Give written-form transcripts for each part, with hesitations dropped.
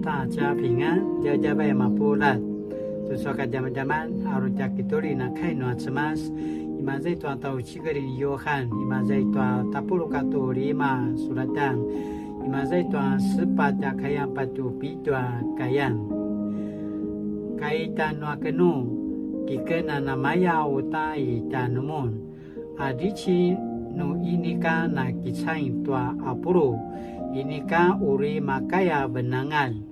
大家平安，大家拜马布拉。Tusoka jaman-jaman arujak kituli na kainua cemas. Imazai tua tau cikeri Yohan, imazai tua 10:5 suratang, imazai tua 14 kayang patu pitua kayang. Kaitan wa kenu kikena namaya utai tanumun. Adici nu inika na kicain tua apuru. Inika uri makaya benangan.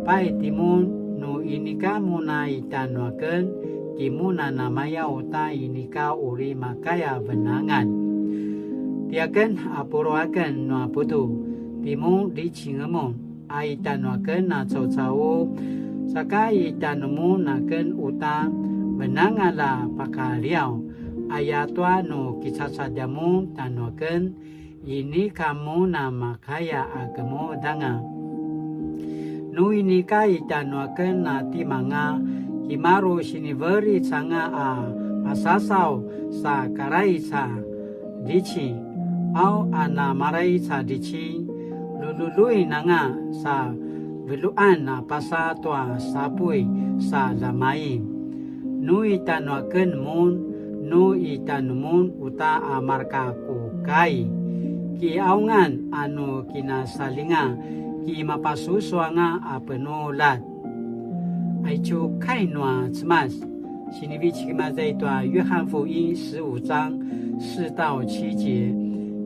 Pai timun nu inika muna itanwaken kimuna namaya uta inika uri makaya benangan. Tiaken apuruaken nu aputu. Timun di cingemun. Aitanwaken na cau-cau. Saka itanumun naken uta benangan la pakaliau. Ayatwa nu kisasadamu tanwaken. Ini kamu nama kaya agamo danga. Nu ini kai tanwaken na timanga himaru siniveri sanga a asasau sa karai sa dici au ana marai sa dici lulului nanga sa veluan na pasa tua sapui sa lamai. Nu itanwaken mun nu itanumun uta amarka kukai. Ki aungan anu kinasalinga ki mapasuswanga apenulat aichu kainua cemas sinibi chikimazai tua 约翰福音15章4到7节，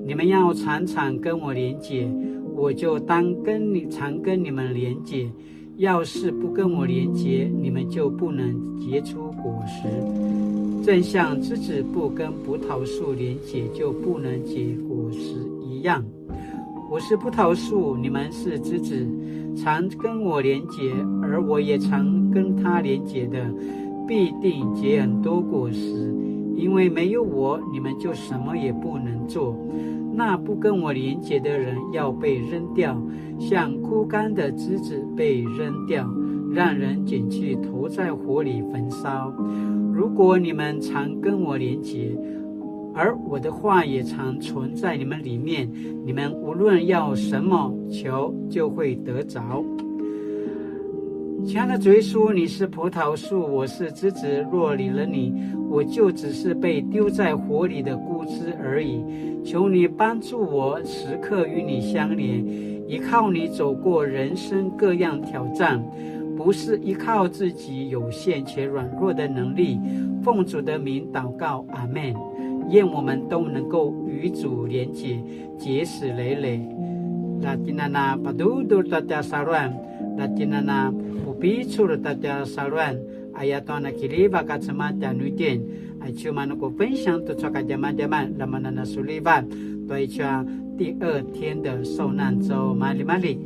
你们要常常跟我连结，我就常跟你们连结。要是不跟我连结，你们就不能结出果实。正像枝子不跟葡萄树连结，就不能结果实一样。我是葡萄树，你们是枝子，常跟我连结，而我也常跟他连结的，必定结很多果实。因为没有我，你们就什么也不能做。那不跟我连结的人要被扔掉，像枯干的枝子被扔掉，让人捡去投在火里焚烧。如果你们常跟我连结，而我的话也常存在你们里面，你们无论要什么求，就会得着。亲爱的主耶稣，你是葡萄树，我是枝子，若离了你，我就只是被丢在火里的枯枝而已。求你帮助我，时刻与你相连，依靠你走过人生各样挑战，不是依靠自己有限且软弱的能力。奉主的名祷告，阿们。愿我们都能够与主连结，结实累累。Latinana padudur tatya saruan, Latinana pupicur tatya saruan, ayatona kiriba katsama tanuiten, aichuma能够分享的这个jaman-jaman lamanana sulivan， 对这第2天的受难周，玛丽玛丽。